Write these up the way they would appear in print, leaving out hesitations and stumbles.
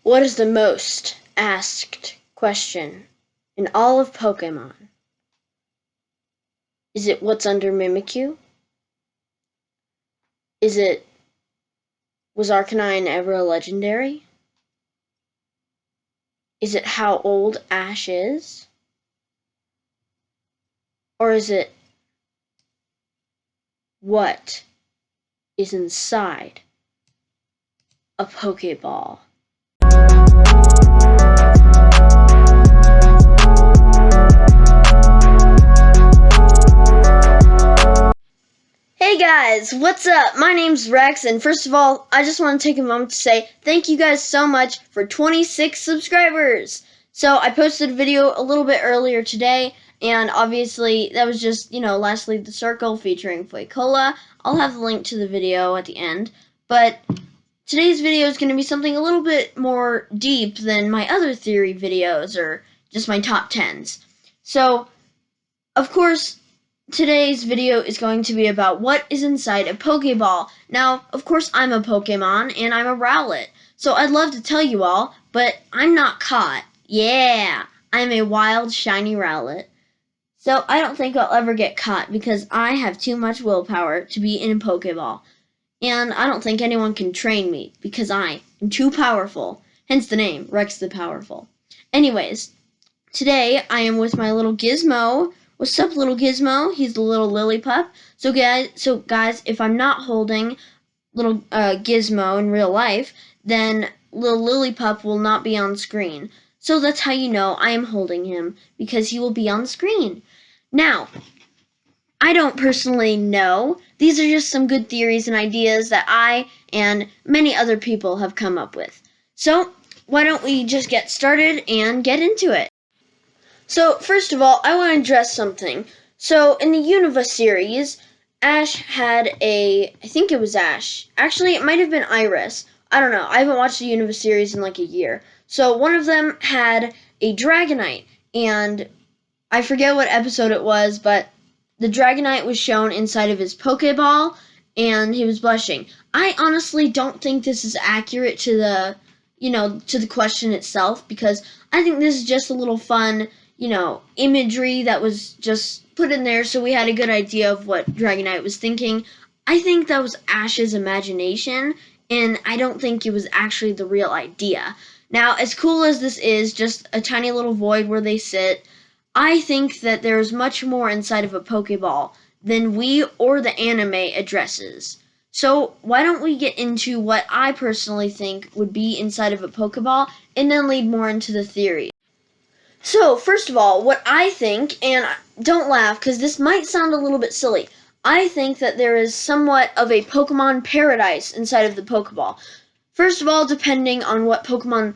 What is the most asked question in all of Pokemon? Is it what's under Mimikyu? Is it was Arcanine ever a legendary? Is it how old Ash is? Or is it what is inside a Pokéball? Hey guys, what's up? My name's Rex, and first of all, I just want to take a moment to say thank you guys so much for 26 subscribers. So I posted a video a little bit earlier today, and obviously that was just, Last Leave the Circle featuring Fuecola. I'll have the link to the video at the end, but today's video is going to be something a little bit more deep than my other theory videos or just my top 10s. So, of course, today's video is going to be about what is inside a Pokeball. Now, of course, I'm a Pokemon, and I'm a Rowlet, so I'd love to tell you all, but I'm not caught. Yeah, I'm a wild, shiny Rowlet. So I don't think I'll ever get caught because I have too much willpower to be in a Pokeball. And I don't think anyone can train me because I am too powerful. Hence the name, Rex the Powerful. Anyways, today I am with my little Gizmo. What's up, little Gizmo? He's the little lily pup. So guys, if I'm not holding little Gizmo in real life, then little lily pup will not be on screen. So that's how you know I am holding him, because he will be on screen. Now, I don't personally know. These are just some good theories and ideas that I and many other people have come up with. So, why don't we just get started and get into it? So, first of all, I want to address something. So, in the Unova series, Ash had I think it was Ash. Actually, it might have been Iris. I don't know. I haven't watched the Unova series in like a year. So, one of them had a Dragonite, and I forget what episode it was, but the Dragonite was shown inside of his Pokéball, and he was blushing. I honestly don't think this is accurate to the question itself, because I think this is just a little fun, imagery that was just put in there so we had a good idea of what Dragonite was thinking. I think that was Ash's imagination, and I don't think it was actually the real idea. Now, as cool as this is, just a tiny little void where they sit, I think that there is much more inside of a Pokeball than we or the anime addresses. So why don't we get into what I personally think would be inside of a Pokeball, and then lead more into the theory. So, first of all, what I think, and don't laugh because this might sound a little bit silly, I think that there is somewhat of a Pokemon paradise inside of the Pokeball. First of all, depending on what Pokemon,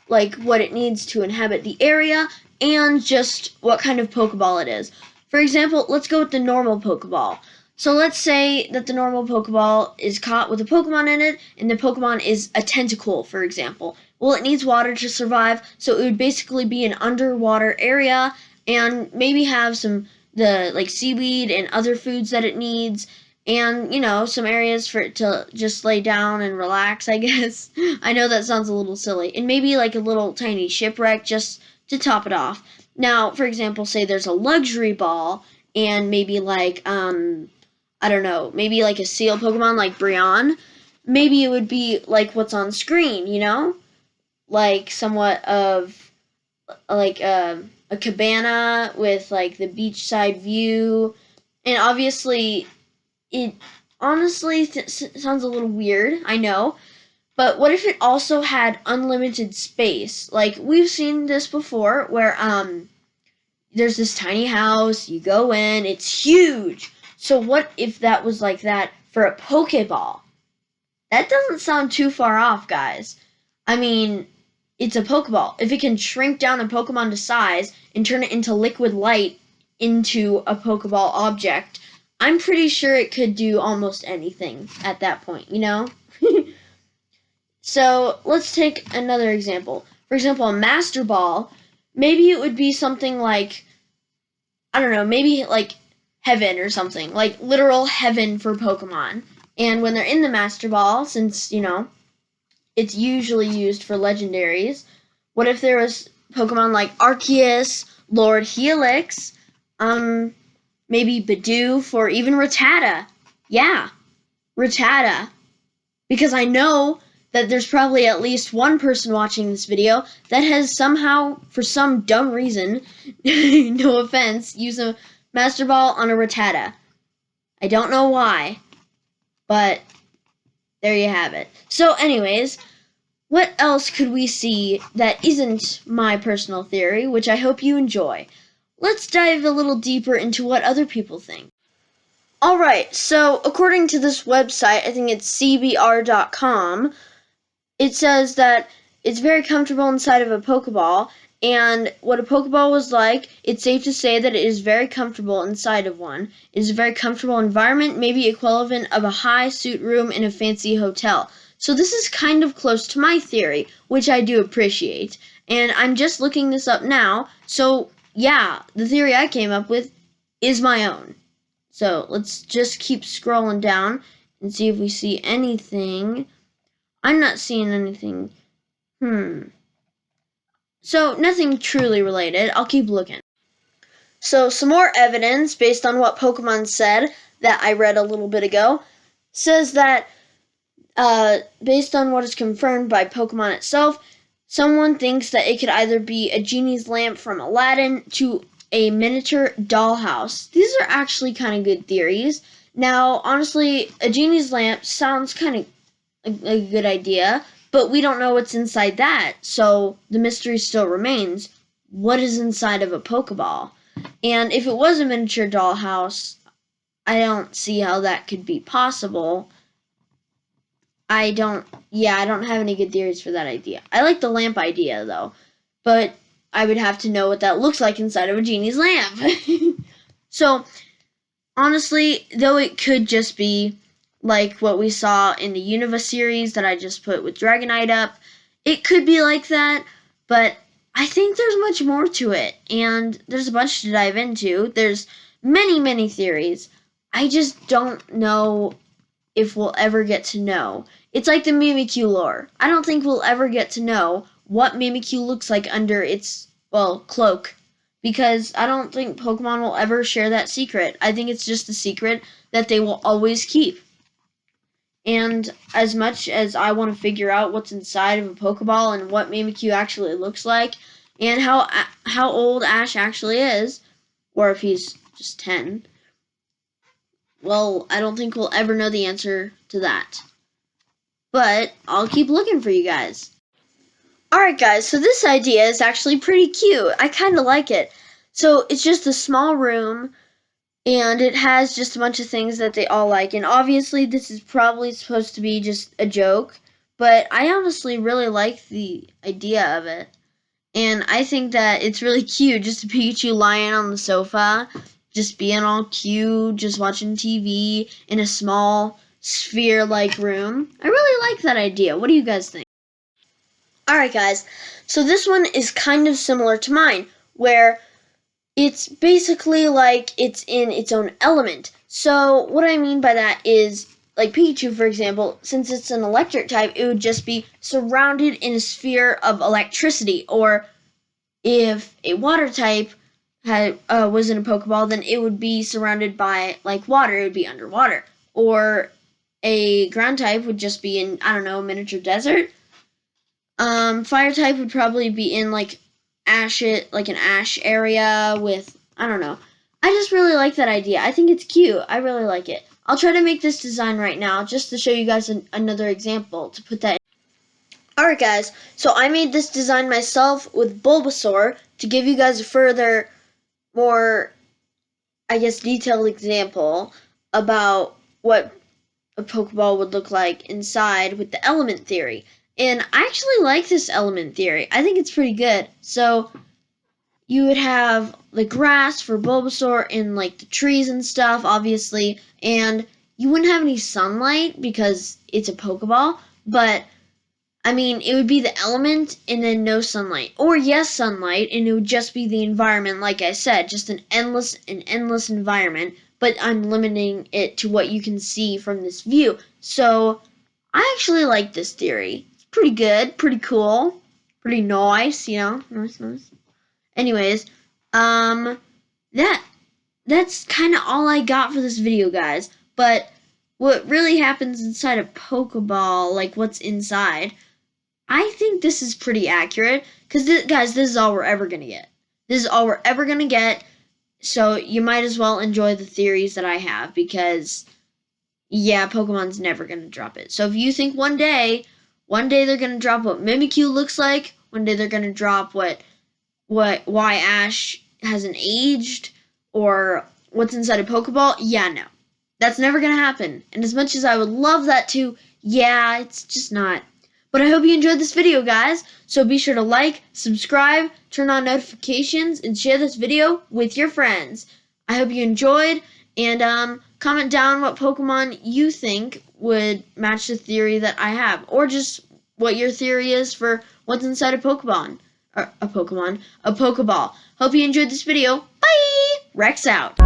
like what it needs to inhabit the area, and just what kind of Pokeball it is. For example, let's go with the normal Pokeball. So let's say that the normal Pokeball is caught with a Pokemon in it, and the Pokemon is a tentacle, for example. Well, it needs water to survive, so it would basically be an underwater area, and maybe have the seaweed and other foods that it needs, and, some areas for it to just lay down and relax, I guess. I know that sounds a little silly. And maybe like a little tiny shipwreck just to top it off. Now, for example, say there's a luxury ball, and maybe I don't know, maybe like a seal Pokemon like Brionne. Maybe it would be like what's on screen, like somewhat of like a cabana with like the beachside view. And obviously, it honestly sounds a little weird, I know. But what if it also had unlimited space? Like, we've seen this before where there's this tiny house, you go in, it's huge. So what if that was like that for a Pokeball? That doesn't sound too far off, guys. I mean, it's a Pokeball. If it can shrink down a Pokemon to size and turn it into liquid light into a Pokeball object, I'm pretty sure it could do almost anything at that point, So let's take another example. For example, a Master Ball, maybe it would be something like, I don't know, maybe like heaven or something, like literal heaven for Pokemon. And when they're in the Master Ball, since, it's usually used for legendaries. What if there was Pokemon like Arceus, Lord Helix, maybe Bidoof, or even Rattata? Yeah, Rattata. Because I know that there's probably at least one person watching this video that has somehow, for some dumb reason, no offense, used a Master Ball on a Rattata. I don't know why, but there you have it. So anyways, what else could we see that isn't my personal theory, which I hope you enjoy? Let's dive a little deeper into what other people think. Alright, so according to this website, I think it's cbr.com, it says that it's very comfortable inside of a Pokeball, and what a Pokeball was like, it's safe to say that it is very comfortable inside of one. It is a very comfortable environment, maybe equivalent of a high suite room in a fancy hotel. So this is kind of close to my theory, which I do appreciate. And I'm just looking this up now, so yeah, the theory I came up with is my own. So let's just keep scrolling down and see if we see anything. I'm not seeing anything. So nothing truly related. I'll keep looking. So some more evidence based on what Pokemon said that I read a little bit ago says that based on what is confirmed by Pokemon itself, someone thinks that it could either be a genie's lamp from Aladdin to a miniature dollhouse. These are actually kind of good theories. Now, honestly, a genie's lamp sounds kind of a good idea, but we don't know what's inside that, so the mystery still remains. What is inside of a Pokeball? And if it was a miniature dollhouse, I don't see how that could be possible. I don't have any good theories for that idea. I like the lamp idea, though, but I would have to know what that looks like inside of a genie's lamp. So, honestly, though it could just be like what we saw in the Unova series that I just put with Dragonite up, it could be like that, but I think there's much more to it, and there's a bunch to dive into. There's many, many theories. I just don't know if we'll ever get to know. It's like the Mimikyu lore. I don't think we'll ever get to know what Mimikyu looks like under its, cloak, because I don't think Pokemon will ever share that secret. I think it's just a secret that they will always keep. And as much as I want to figure out what's inside of a Pokeball and what Mimikyu actually looks like, and how old Ash actually is, or if he's just 10, well, I don't think we'll ever know the answer to that. But I'll keep looking for you guys. Alright guys, so this idea is actually pretty cute. I kind of like it. So it's just a small room, and it has just a bunch of things that they all like. And obviously this is probably supposed to be just a joke, but I honestly really like the idea of it. And I think that it's really cute, just a Pikachu lying on the sofa, just being all cute, just watching TV in a small sphere-like room. I really like that idea. What do you guys think? Alright guys, so this one is kind of similar to mine, where it's basically like it's in its own element. So what I mean by that is, like Pikachu, for example, since it's an electric type, it would just be surrounded in a sphere of electricity. Or if a water type was in a Pokeball, then it would be surrounded by, like, water. It would be underwater. Or a ground type would just be in, I don't know, a miniature desert. Fire type would probably be in, like, an ash area with, I don't know. I just really like that idea. I think it's cute. I really like it. I'll try to make this design right now just to show you guys another example to put that in. Alright guys, so I made this design myself with Bulbasaur to give you guys a further, more, I guess, detailed example about what a Pokeball would look like inside with the element theory. And I actually like this element theory. I think it's pretty good. So you would have the grass for Bulbasaur and, like, the trees and stuff, obviously, and you wouldn't have any sunlight because it's a Pokeball, but I mean, it would be the element and then no sunlight. Or yes, sunlight, and it would just be the environment, like I said, just an endless environment, but I'm limiting it to what you can see from this view. So I actually like this theory. It's pretty good, pretty cool, pretty nice, nice. Anyways, that's kind of all I got for this video, guys. But what really happens inside a Pokeball, like what's inside, I think this is pretty accurate. Because, guys, this is all we're ever going to get. This is all we're ever going to get. So you might as well enjoy the theories that I have. Because, yeah, Pokemon's never going to drop it. So if you think one day they're going to drop what Mimikyu looks like, one day they're going to drop why Ash hasn't aged, or what's inside a Pokeball, yeah, no. That's never going to happen. And as much as I would love that to, yeah, it's just not. But I hope you enjoyed this video, guys. So be sure to like, subscribe, turn on notifications, and share this video with your friends. I hope you enjoyed, and comment down what Pokemon you think would match the theory that I have, or just what your theory is for what's inside a Pokeball. Hope you enjoyed this video. Bye! Rex out.